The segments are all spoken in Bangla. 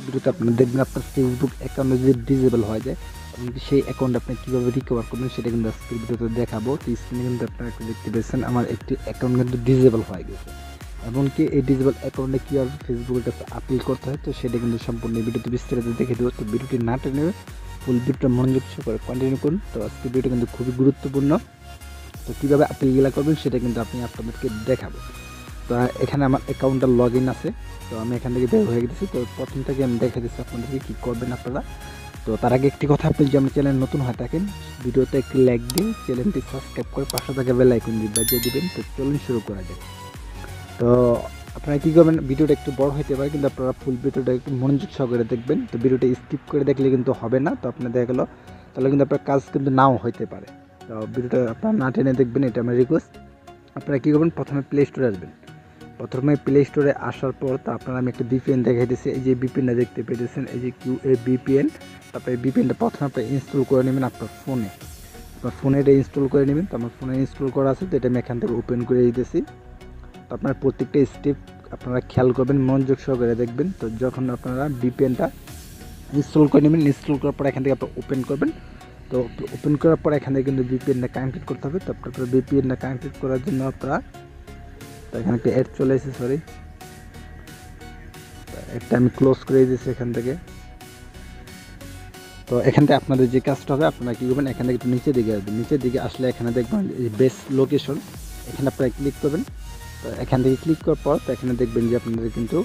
ভিডিওতে আপনারা দেখবেন আপনার ফেসবুক অ্যাকাউন্ট যদি ডিসেবল হয়ে যায় এবং সেই অ্যাকাউন্ট আপনি কীভাবে রিকভার করবেন সেটা কিন্তু আজকের ভিডিওতে দেখাবো। তো স্ক্রিনে কিন্তু আপনারা একটু দেখতে পেয়েছেন আমার একটি অ্যাকাউন্ট কিন্তু ডিসেবল হয়ে গেছে। এমনকি এই ডিসেবল অ্যাকাউন্টে কীভাবে ফেসবুকের কাছে আপিল করতে হয় তো সেটা কিন্তু সম্পূর্ণ ভিডিওতে বিস্তারিত দেখে দেবো। তো ভিডিওটি না টেনে ফুল ভিডিওটা মনোযোগ সহকারে কন্টিনিউ করুন। তো আজকের ভিডিওটা কিন্তু খুবই গুরুত্বপূর্ণ। তো কীভাবে আপিলগুলো করবেন সেটা কিন্তু আপনাদেরকে দেখাবো। তো এখানে আমার অ্যাকাউন্টটা লগ ইন আছে। তো আমি এখান থেকে বের হয়ে গেছি। তো প্রথম থেকে আমি দেখে দিচ্ছি আপনাদেরকে কী করবেন আপনারা। তো তার আগে একটি কথা, আপনি যদি আমার চ্যানেল নতুন হয়ে থাকেন ভিডিওতে একটি লাইক দিন, চ্যানেলটি সাবস্ক্রাইব করে পাশে থাকা বেল আইকন বাজিয়ে দিবেন। তো চলুন শুরু করা যায়। তো আপনারা কী করবেন, ভিডিওটা একটু বড় হতে পারে কিন্তু আপনারা ফুল ভিডিওটা একটু মনোযোগ সহকারে দেখবেন। তো ভিডিওটা স্কিপ করে দেখলে কিন্তু হবে না। তো আপনার দেখা গেলো তাহলে কিন্তু আপনার কাজ কিন্তু নাও হইতে পারে। তো ভিডিওটা আপনারা না টেনে দেখবেন, এটা আমার রিকোয়েস্ট। আপনারা কী করবেন, প্রথমে প্লে স্টোরে আসবেন। প্রথমে প্লে স্টোরে আসার পর তো আপনারা আমি একটা ভিপিএন দেখাই দিচ্ছি। এই যে ভিপিএনটা দেখতে পেয়েছেন, এই যে ভিপিএন। তারপরে ভিপিএনটা প্রথমে আপনি ইনস্টল করে নেবেন আপনার ফোনে এটা ইনস্টল করে নেবেন। তো আমার ফোনে ইনস্টল করা আছে, তো এটা আমি এখান থেকে ওপেন করে দিতেছি। তো আপনার প্রত্যেকটা স্টেপ আপনারা খেয়াল করবেন, মনোযোগ সহকারে দেখবেন। তো যখন আপনারা ভিপিএনটা ইনস্টল করে নেবেন, ইনস্টল করার পর এখান থেকে আপনারা ওপেন করবেন। তো ওপেন করার পর এখান থেকে কিন্তু ভিপিএনটা কানেক্টেড করতে হবে। তো আপনার ভিপিএনটা কানেক্টেড করার জন্য আপনারা, তো এখানে একটা অ্যাড চলে এসেছে, সরি, একটা আমি ক্লোজ করে দিয়েছি এখান থেকে। তো এখান থেকে আপনাদের যে কাজটা হবে, আপনারা কী করবেন, এখান থেকে একটু নিচের দিকে আসবেন। নিচের দিকে আসলে এখানে দেখবেন এই বেস লোকেশন, এখানে আপনারা ক্লিক করবেন। তো এখান থেকে ক্লিক করার পর তো এখানে দেখবেন যে আপনাদের কিন্তু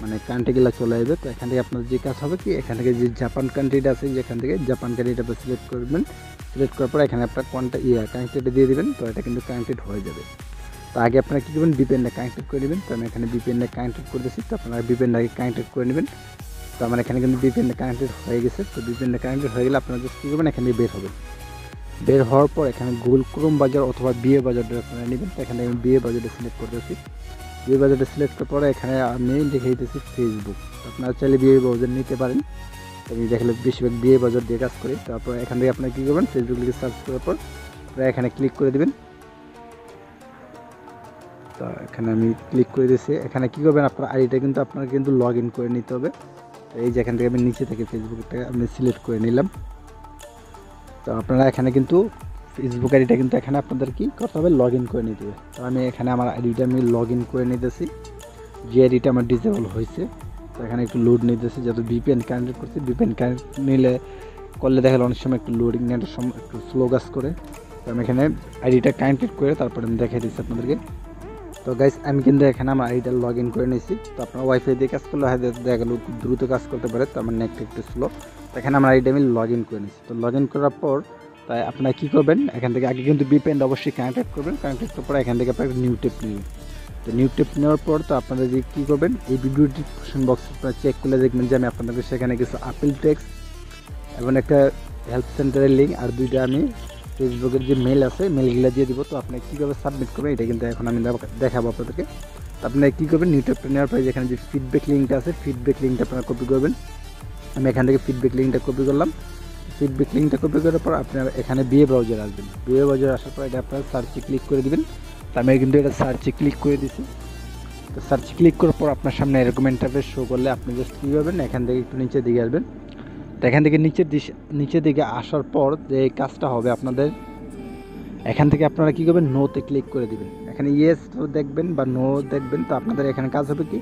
মানে কান্ট্রিগুলো চলে আসবে। তো এখান থেকে আপনাদের যে কাজ হবে কি, এখান থেকে যে জাপান কান্ট্রিটা আছে, যেখান থেকে জাপান কান্ট্রিটা আপনি সিলেক্ট করবেন। সিলেক্ট করার পর এখানে আপনার কানেক্টেডে দিয়ে দেবেন। তো এটা কিন্তু কানেক্টেড হয়ে যাবে। তো আগে আপনারা কী করবেন, ভিপিএনটা কানেক্টেড করে নেবেন। তো আমি এখানে ভিপিএনটা কানেক্টেড করে দিচ্ছি। তো আপনারা ভিপিএনটাকে কানেক্টেড করে নেবেন। তো আমার এখানে কিন্তু ভিপিএনটা কানেক্টেড হয়ে গেছে। তো ভিপিএনটা কানেক্টেড হয়ে গেলে আপনারা জাস্ট কী করবেন, এখান থেকে বের হবেন। বের হওয়ার পর এখানে গুগল ক্রোম বাজার অথবা বিয়ে বাজারটা আপনারা নেবেন। তো এখানে আমি বিয়ে বাজারটা সিলেক্ট করতেছি। বিয়ে বাজারটা সিলেক্ট করার পরে এখানে আমি লিখে দিতেছি ফেসবুক। আপনারা চাইলে বিয়ে বাজার নিতে পারেন। তো আমি দেখলে বেশিরভাগ বিয়ে বাজার দিয়ে কাজ করি। তারপর এখান থেকে আপনারা কী করবেন, ফেসবুক লিখে সার্চ করার পর আপনারা এখানে ক্লিক করে দেবেন। তো এখানে আমি ক্লিক করে দিয়েছি। এখানে কী করবেন, আপনার আইডিটা কিন্তু আপনার কিন্তু লগ ইন করে নিতে হবে। তো এই যে এখান থেকে আমি নিচে থেকে ফেসবুকটা আমি সিলেক্ট করে নিলাম। তো আপনারা এখানে কিন্তু ফেসবুক আইডিটা কিন্তু এখানে আপনাদের কি করতে হবে, লগ ইন করে নিতে হবে। তো আমি এখানে আমার আইডিটা আমি লগ ইন করে নিতেছি, যে আইডিটা আমার ডিসেবল হয়েছে। তো এখানে একটু লোড নিতেছি, যত ভিপিএন কানেক্ট করছি। ভিপিএন কানেক্ট নিলে করলে দেখা গেল অনেক সময় একটু লোডিং নেটের সময় একটু স্লো কাজ করে। তো আমি এখানে আইডিটা কানেক্টেড করে তারপরে আমি দেখাই দিচ্ছি আপনাদেরকে। তো গাইস আমি কিন্তু এখানে আমার আইডিটা লগ ইন করে নিয়েছি। তো আপনার ওয়াইফাই দিয়ে কাজ করলে হয়তো দেখা গেল খুব দ্রুত কাজ করতে পারে। তো আমার নেট একটু স্লো। তো এখানে আমার আইডিটা আমি লগ ইন করে নিয়েছি। তো লগ ইন করার পর তাই আপনারা কী করবেন, এখান থেকে আগে কিন্তু ভিপিএনটা অবশ্যই কানেক্টেড করবেন। কানেক্টেড করার পর এখান থেকে আপনার নিউ টেপ নেবেন। তো নিউ টেপ নেওয়ার পর তো আপনারা যে কী করবেন, এই ভিডিও ডিসক্রিপশন বক্স আপনারা চেক করলে দেখবেন যে আমি আপনাদেরকে সেখানে কিছু আপিল টেক্স এবং একটা হেল্প সেন্টারের লিঙ্ক আর দুইটা আমি ফেসবুকের যে মেল আছে মেলগুলো দিয়ে দিব। তো আপনি কীভাবে সাবমিট করবেন এটা কিন্তু এখন আমি দেখাবো আপনাদেরকে। তো আপনারা কী করবেন, নিউ টেপটা নেওয়ার পরে যেখানে যে ফিডব্যাক লিঙ্কটা আছে, ফিডব্যাক লিঙ্কটা আপনারা কপি করবেন। আমি এখান থেকে ফিডব্যাক লিঙ্কটা কপি করলাম। ফিডব্যাক লিঙ্কটা কপি করার পর আপনার এখানে বিয়ে ব্রাউজার আসবেন। বিয়ে ব্রাউজার আসার পর এটা আপনারা সার্চে ক্লিক করে দেবেন। তো আমি কিন্তু এটা সার্চে ক্লিক করে দিছি। তো সার্চে ক্লিক করার পর আপনার সামনে এরকম ইন্টারফেস শো করলে আপনি জাস্ট কী করবেন, এখান থেকে একটু নিচের দিকে আসবেন। তো এখান থেকে নিচের দিকে আসার পর যে এই কাজটা হবে আপনাদের, এখান থেকে আপনারা কী করবেন, নোতে ক্লিক করে দেবেন। এখানে ইয়েস দেখবেন বা নো দেখবেন। তো আপনাদের এখানে কাজ হবে কি,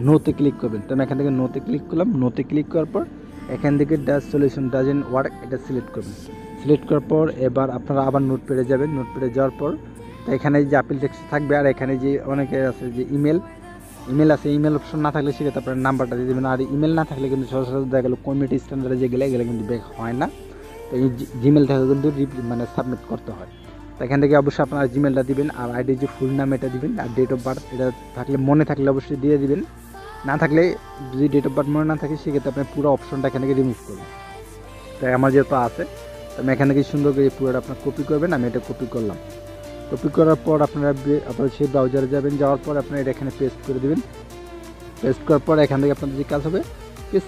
নোতে ক্লিক করবেন। তো আমি এখান থেকে নোতে ক্লিক করলাম। নোতে ক্লিক করার পর এখান থেকে সলিউশন ডাজেন্ট ওয়ার্ক এটা সিলেক্ট করবেন। সিলেক্ট করার পর এবার আপনারা আবার নোটপ্যাডে যাবেন। নোটপ্যাডে যাওয়ার পর তো এখানে যে আপিল টেক্সট থাকবে আর এখানে যে অনেকে আছে যে ইমেল আছে, ইমেল অপশন না থাকলে সেক্ষেত্রে আপনার নাম্বারটা দিয়ে দেবেন। আর ইমেল না থাকলে কিন্তু সরাসরি দেখা গেলো কমিউনিটি স্ট্যান্ডার্ডে যেগুলো এগুলো কিন্তু ব্যাক হয় না। তো এই জিমেল থেকে কিন্তু মানে সাবমিট করতে হয়। তো এখান থেকে অবশ্যই আপনারা জিমেলটা দিবেন আর আইডির যে ফুল নাম এটা দিবেন আর ডেট অফ বার্থ এটা থাকলে মনে থাকলে অবশ্যই দিয়ে দিবেন। না থাকলে যদি ডেট অফ বার্থ মনে না থাকে সেক্ষেত্রে আপনি পুরো অপশনটা এখান থেকে রিমুভ করবেন। তাই আমার যেহেতু আছে তো আমি এখান থেকে সুন্দর করে পুরোটা আপনার কপি করবেন। আমি এটা কপি করলাম। কপি করার পর আপনারা সেই ব্রাউজারে যাবেন। যাওয়ার পর আপনারা এটা এখানে পেস্ট করে দেবেন। পেস্ট করার পর এখান থেকে আপনাদের যে কাজ হবে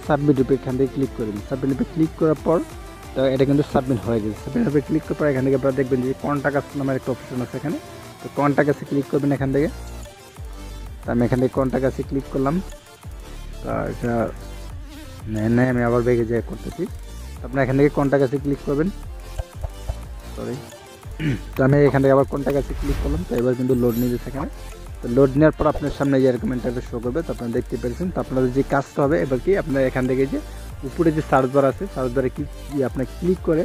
সাবমিট উপরে এখান থেকে ক্লিক করবেন। সাবমিট উপরে ক্লিক করার পর তো এটা কিন্তু সাবমিট হয়ে গেছে। সাবমিট উপরে ক্লিক করার পর এখান থেকে আপনারা দেখবেন যে কন্টাক্ট আস নামের একটা অপশন আছে এখানে। তো কন্টাক্ট আসে ক্লিক করবেন এখান থেকে। তো আমি এখান থেকে কন্টাক্ট আসে ক্লিক করলাম। তো এটা নাই আমি আবার ব্যাগে যাই করতেছি। আপনারা এখান থেকে কন্ট্যাক্ট আছে ক্লিক করবেন, সরি। তো আমি এখান থেকে আবার কন্ট্যাক্ট আছে ক্লিক করলাম। তো এবার কিন্তু লোড নিয়ে যাচ্ছে এখানে। তো লোড নেওয়ার পর আপনার সামনে যে এরকম ইন্টারফেস শো করবে। তো আপনারা দেখতে পেরেছেন। তো আপনাদের যে কাজটা হবে এবার কি, আপনারা এখান থেকে যে উপরে যে সার্চ বার আছে, সার্চ বারে কি আপনার ক্লিক করে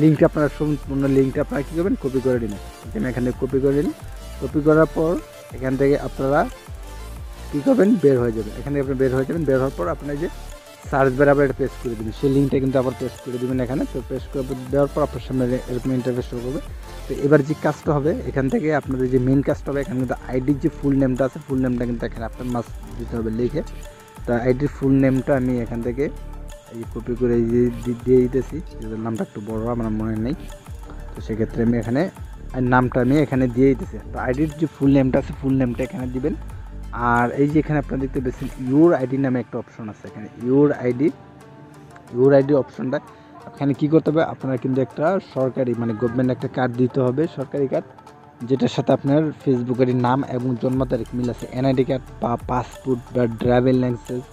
লিঙ্কটা, আপনারা সম্পূর্ণ লিঙ্কটা আপনারা কী করবেন, কপি করে নেবেন। আমি এখান থেকে কপি করে নিন। কপি করার পর এখান থেকে আপনারা কী করবেন, বের হয়ে যাবেন। এখান থেকে আপনি বের হয়ে যাবেন। বের হওয়ার পর আপনার যে সার্চ বারে আবার এটা পেস্ট করে দেবেন, সেই লিঙ্কটা কিন্তু আবার পেস্ট করে দেবেন এখানে। তো পেস্ট করে দেওয়ার পর আপনার সামনে এরকম ইন্টারফেস শো করবে। তো এবার যে কাজটা হবে এখান থেকে আপনাদের যে মেন কাজটা হবে, এখানে কিন্তু আইডির যে ফুল নেমটা আছে, ফুল নেমটা কিন্তু এখানে আপনার মাস্ট দিতে হবে লিখে। তো আইডির ফুল নেমটা আমি এখান থেকে এই কপি করে দিয়ে দিতেছি। যাদের নামটা একটু বড় আমার মনে নেই, তো সেক্ষেত্রে আমি এখানে নামটা আমি এখানে দিয়ে দিতেছি। তো আইডির যে ফুল নেমটা আছে, ফুল নেমটা এখানে দিবেন। আর এই যে এখানে আপনারা দেখতে পাচ্ছেন ইউর আইডি নামে একটা অপশন আছে। এখানে ইউর আইডি অপশনটা এখানে কী করতে হবে, আপনারা কিন্তু একটা সরকারি মানে গভর্নমেন্ট একটা কার্ড দিতে হবে, সরকারি কার্ড, যেটার সাথে আপনার ফেসবুকের নাম এবং জন্ম তারিখ মিল আছে। এনআইডি কার্ড বা পাসপোর্ট বা ড্রাইভিং লাইসেন্স,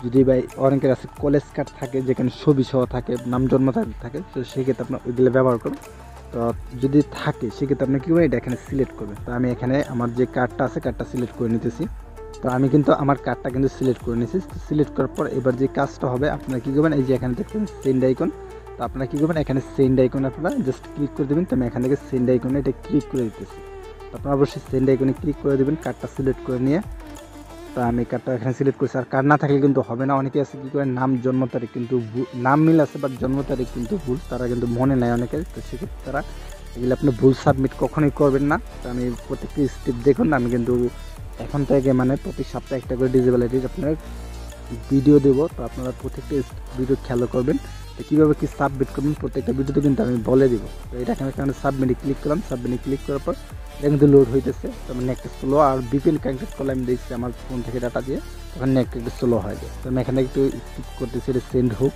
যদি ভাই অনেকের আছে কলেজ কার্ড থাকে যেখানে ছবি সহ থাকে, নাম জন্ম তারিখ থাকে, তো সেক্ষেত্রে আপনার ওইগুলো ব্যবহার করবেন। তো যদি থাকে সেক্ষেত্রে আপনি কী করবেন, এটা এখানে সিলেক্ট করবেন। তো আমি এখানে আমার যে কার্ডটা আছে কার্ডটা সিলেক্ট করে নিতেছি। তো আমি কিন্তু আমার কার্ডটা কিন্তু সিলেক্ট করে নিয়েছি। তো সিলেক্ট করার পর এবার যে কাজটা হবে, আপনারা কী করবেন, এই যে এখানে দেখবেন সেন্ড আইকন। তো আপনারা কী করবেন, এখানে সেন্ড আইকন আপনারা জাস্ট ক্লিক করে দেবেন। তো আমি এখান থেকে সেন্ড আইকনে এটা ক্লিক করে দিতেছি। তো আপনারা অবশ্যই সেন্ড আইকনে ক্লিক করে দেবেন কার্ডটা সিলেক্ট করে নিয়ে। তো আমি কার্ডটা এখানে সিলেক্ট করছি। আর কার্ড না থাকলে কিন্তু হবে না। অনেকে আছে কী করে, নাম জন্ম তারিখ কিন্তু নাম মিল আছে বাট জন্ম তারিখ কিন্তু ভুল, তারা কিন্তু মনে নেয় অনেকের। তো সেক্ষেত্রে তারা এগুলো আপনি ভুল সাবমিট কখনোই করবেন না। তো আমি প্রত্যেকটি স্টেপ দেখুন, আমি কিন্তু এখন থেকে মানে প্রতি সপ্তাহে একটা করে ডিসেবিলিটির আপনার ভিডিও দেবো। তো আপনারা প্রত্যেকটা ভিডিও খেয়াল করবেন। তো কীভাবে কী সাবমিট করবেন প্রত্যেকটা ভিডিওতে কিন্তু আমি বলে দিব। তো এটা এখানে সাবমিটে ক্লিক করলাম। সাবমিটে ক্লিক করার পর এটা কিন্তু লোড হইতেছে। তো আমি নেট স্লো, আর বিপিএল কানেক্টেড করলে আমি দেখছি আমার ফোন থেকে ডাটা দিয়ে তখন নেট একটু স্লো হয়ে যায়। তো আমি এখানে একটু স্কিপ করতেছি, এটা সেন্ড হোক।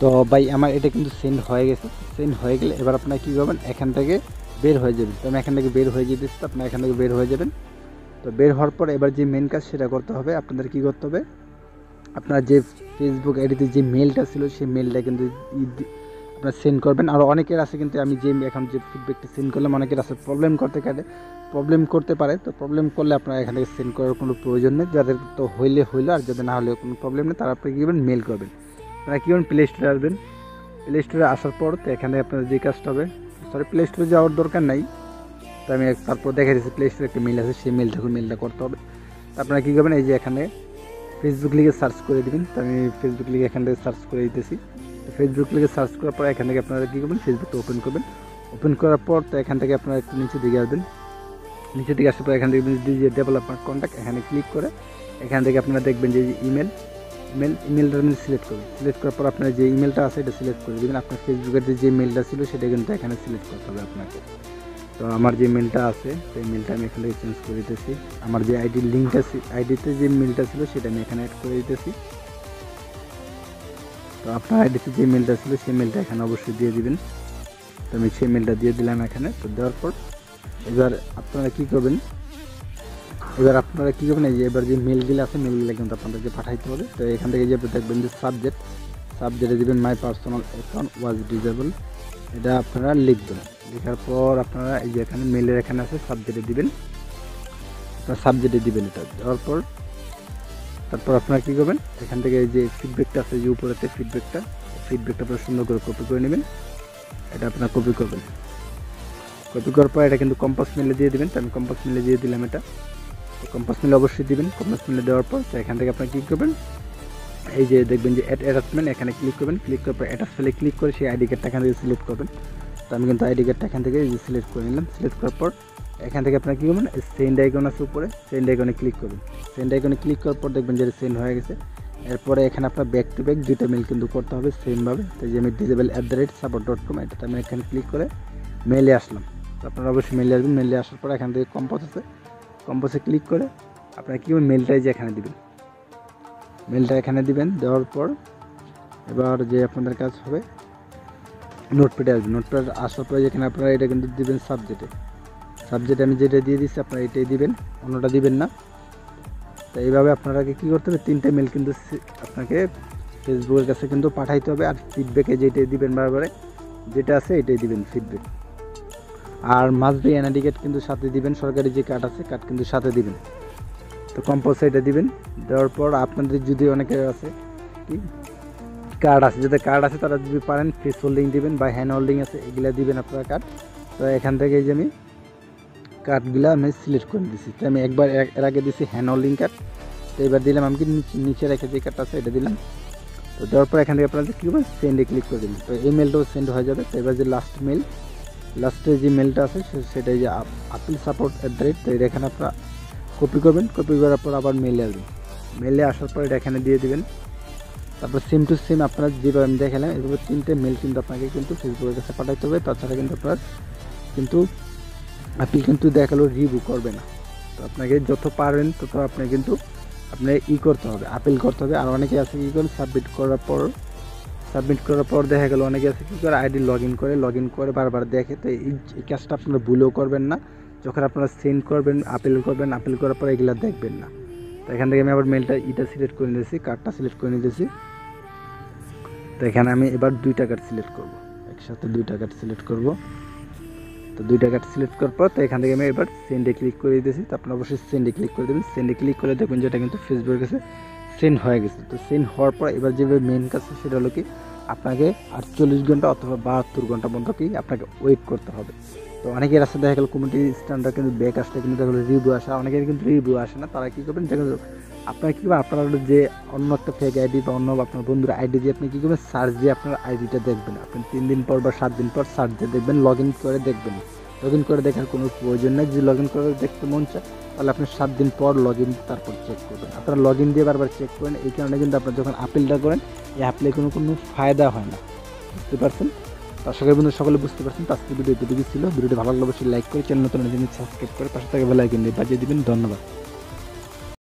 তো ভাই আমার এটা কিন্তু সেন্ড হয়ে গেছে। সেন্ড হয়ে গেলে এবার আপনারা কী করবেন, এখান থেকে বের হয়ে যাবেন। তো আমি এখান থেকে বের হয়ে যেতেছি, তো আপনারা এখান থেকে বের হয়ে যাবেন। তো বের হওয়ার পর এবার যে মেন কাজ সেটা করতে হবে। আপনাদের কী করতে হবে, আপনার যে ফেসবুক আইডিতে যে মেলটা ছিল সেই মেলটা কিন্তু আপনার সেন্ড করবেন। আর অনেকের আছে কিন্তু আমি যে এখন যে ফিডব্যাকটা সেন্ড করলাম, অনেকের আছে প্রবলেম করতে পারে। তো প্রবলেম করলে আপনারা এখান থেকে সেন্ড করার কোনো প্রয়োজন নেই। যাদের তো হইলে হইলো, আর যাদের না হলে কোনো প্রবলেম নেই, তারা আপনি কী করবেন, মেল করবেন। আপনারা কী করবেন, প্লে স্টোরে আসবেন। প্লে স্টোরে আসার পর তো এখানে আপনার যে কাজটা হবে, প্লে স্টোরে যাওয়ার দরকার নাই। তো আমি তারপর দেখা দিচ্ছি প্লে স্টোরে একটা মেল আছে, সেই মেলটা করতে হবে। তো আপনারা কী করবেন, এই যে এখানে ফেসবুক লিখে সার্চ করে দেবেন। তো আমি ফেসবুক লিখে এখান থেকে সার্চ করে দিতেছি। তো ফেসবুক লিখে সার্চ করার পর এখান থেকে আপনারা কী করবেন, ফেসবুকটা ওপেন করবেন। ওপেন করার পর তো এখান থেকে আপনারা একটু নিচে দিকে আসবেন। নিচে দিকে আসার পর এখান থেকে যে ডেভেলপমেন্ট কন্ট্যাক্ট এখানে ক্লিক করে এখান থেকে আপনারা দেখবেন যে ইমেলটা আপনি সিলেক্ট করবেন। সিলেক্ট করার পর আপনার যে ইমেলটা আছে এটা সিলেক্ট করে দেবেন। আপনার ফেসবুকের যে মেলটা ছিল সেটা কিন্তু এখানে সিলেক্ট করতে হবে আপনাকে। তো আমার যে মেলটা আছে সেই মেলটা আমি এখান থেকে চেঞ্জ করে দিতেছি। আমার যে আইডির লিঙ্কটা আইডিতে যে মেলটা ছিল সেটা আমি এখানে অ্যাড করে দিতেছি। তো আপনার আইডিতে যে মেলটা ছিল সেই মেলটা এখানে অবশ্যই দিয়ে দিবেন। তো আমি সেই মেলটা দিয়ে দিলাম এখানে। তো দেওয়ার পর এবার আপনারা কী করবেন, এই যে এবার যে মেলগুলো আছে মেলগুলো কিন্তু আপনাদেরকে পাঠাইতে হবে। তো এখান থেকে যে দেখবেন যে সাবজেক্টে দেবেন my personal account was disable, এটা আপনারা লিখবেন। লেখার পর আপনারা এই যে এখানে মেলের এখানে আছে সাবজেক্টে দিবেন, এটা দেওয়ার পর তারপর আপনারা কী করবেন, এখান থেকে এই যে ফিডব্যাকটা আছে যে উপরেতে ফিডব্যাকটা আপনারা সুন্দর করে কপি করে নেবেন। এটা আপনারা কপি করবেন। কপি করার পর এটা কিন্তু কম্পাস মেলে দিয়ে দেবেন। তো আমি কম্পাস মেলে দিয়ে দিলাম এটা। তো কম্পাস মেলে অবশ্যই দিবেন। কম্পাস মেলে দেওয়ার পর তো এখান থেকে আপনারা কী করবেন, এই যে দেখবেন যে অ্যাটাচমেন্ট এখানে ক্লিক করবেন। ক্লিক করার পর অ্যাটাচ ফেলে ক্লিক করে সেই আইডি কার্ডটা এখান থেকে সিলেক্ট করবেন। তো আমি কিন্তু আইডি কার্ডটা এখান থেকে সিলেক্ট করে নিলাম। সিলেক্ট করার পর এখান থেকে আপনারা কী করবেন, সেন্ড আইকন আছে উপরে, সেন্ড আইকনে ক্লিক করবেন। সেন্ড আইকনে ক্লিক করার পর দেখবেন যে সেন্ড হয়ে গেছে। এরপরে এখানে আপনার ব্যাক টু ব্যাক দুইটা মেল কিন্তু করতে হবে সেমভাবে। তো যে আমি disable@support.com এটাতে আমি এখানে ক্লিক করে মেলে আসলাম। তো আপনারা অবশ্যই মেলে আসবেন। মেলে আসার পর এখান থেকে কম্পোজ আছে, কম্পোজে ক্লিক করে আপনারা কী করবেন, মেলটাই যে এখানে দিবেন। মেলটা এখানে দিবেন। দেওয়ার পর এবার যে আপনাদের কাজ হবে নোটপ্যাডে আসবেন। নোটপ্যাড আসার পরে যেখানে আপনারা এটা কিন্তু দিবেন সাবজেক্টে আমি যেটা দিয়ে দিচ্ছি আপনারা এটাই দিবেন, অন্যটা দিবেন না। তো এইভাবে আপনারা কী করতে হবে, 3টে মেল কিন্তু আপনাকে ফেসবুকের কাছে কিন্তু পাঠাইতে হবে। আর ফিডব্যাকে যেটাই দিবেন বারবারে যেটা আছে এটাই দিবেন ফিডব্যাক। আর মাস্ট বি এনআইডি কার্ড কিন্তু সাথে দিবেন, সরকারি যে কার্ড আছে কার্ড কিন্তু সাথে দিবেন। তো কম্পালসারি এটা দিবেন। দেওয়ার পর আপনাদের যদি অনেকের আছে কি কার্ড আছে, যাদের কার্ড আছে তারা যদি পারেন ফেস হোল্ডিং দিবেন বা হ্যান্ড হোল্ডিং আছে এগুলা দিবেন আপনারা কার্ড। তো এখান থেকে এই যে আমি কার্ডগুলো আমি সিলেক্ট করে দিচ্ছি। তো আমি একবার এর আগে দিচ্ছি হ্যান্ড হোল্ডিং কার্ড, তো এবার দিলাম আমি কি নিচে রেখে যে কার্ডটা আছে এটা দিলাম। তো দেওয়ার পর এখান থেকে আপনারা কী করবেন সেন্ডে ক্লিক করে দিলেন। তো এই মেলটাও সেন্ড হয়ে যাবে। তো এবার যে লাস্টে যে মেলটা আছে সেটাই যে আপিল সাপোর্ট @, তো এটা এখানে আপনারা কপি করবেন। কপি করার পর আবার মেলে আসবেন। মেলে আসার পর এটা এখানে দিয়ে দিবেন। তারপর সেম টু সেম আপনারা যেভাবে আমি দেখালাম এভাবে 3টে মেল কিন্তু আপনাকে কিন্তু ফেসবুকের কাছে পাঠাইতে হবে। তাছাড়া কিন্তু আপনার কিন্তু আপিল কিন্তু দেখালো রিভিউ করবে না। তো আপনাকে যত পারেন তত আপনি কিন্তু আপনার করতে হবে, আপিল করতে হবে। আর অনেকে আছে কী করে সাবমিট করার পর দেখা গেল অনেকে আছে কী করে আইডি লগ ইন করে বারবার দেখে। তো এই কাজটা আপনারা ভুলেও করবেন না। যখন আপনারা সেন্ড করবেন আপিল করার পর এগুলো দেখবেন না। তো এখান থেকে আমি আবার মেলটা সিলেক্ট করে নিয়েছি, কার্ডটা সিলেক্ট করে নিয়েছি। তো এখানে আমি এবার 2টা কার্ড সিলেক্ট করব, একসাথে 2টা কার্ড সিলেক্ট করব। তো 2টা কার্ড সিলেক্ট করার পর তো এখান থেকে আমি এবার সেন্ডে ক্লিক করে দিয়েছি। তো আপনারা অবশ্যই সেন্ডে ক্লিক করে দেবেন। সেন্ডে ক্লিক করে দেখবেন যেটা কিন্তু ফেসবুকের কাছে সেন্ড হয়ে গেছে। তো সেন্ড হওয়ার পর এবার যেভাবে মেন কাজ সেটা হলো কি আপনাকে 48 ঘন্টা অথবা 72 ঘন্টা পর্যন্ত কি আপনাকে ওয়েট করতে হবে। তো অনেকের আছে দেখা গেল কমিউনিটি স্ট্যান্ডার্ড কিন্তু ব্যাক আসলে কিন্তু দেখা গেলো রিভিউ আসা, অনেকের কিন্তু রিভিউ আসে না। তারা কী করবেন দেখা গেলো আপনারা কী করবেন আপনারা যে অন্য একটা ফেক আইডি বা অন্য আপনার বন্ধুর আইডি দিয়ে আপনি কী করবেন সার্চ দিয়ে আপনার আইডিটা দেখবেন। আপনি 3 দিন পর বা 7 দিন পর সার্চ দিয়ে দেখবেন, লগ ইন করে দেখবেন। লগ ইন করে দেখার কোনো প্রয়োজন নেই। যদি লগ ইন করে দেখতে মন চায় তাহলে আপনি 7 দিন পর লগ ইন তারপর চেক করবেন। আপনারা লগ ইন দিয়ে বারবার চেক করেন। এই কারণে কিন্তু আপনার যখন আপিলটা করেন এই আপিলে কোনো ফায়দা হয় না, বুঝতে পারছেন? আশা করি বন্ধু সকলে বুঝতে পারছেন। তো আজকে ভিডিও এতটুকু ছিল। ভিডিওটি ভালো লাগলে অবশ্যই লাইক করে চ্যানেল নতুন সাবস্ক্রাইব করে পাশে থাকা বেল আইকন দিয়ে বাজিয়ে দিবেন। ধন্যবাদ।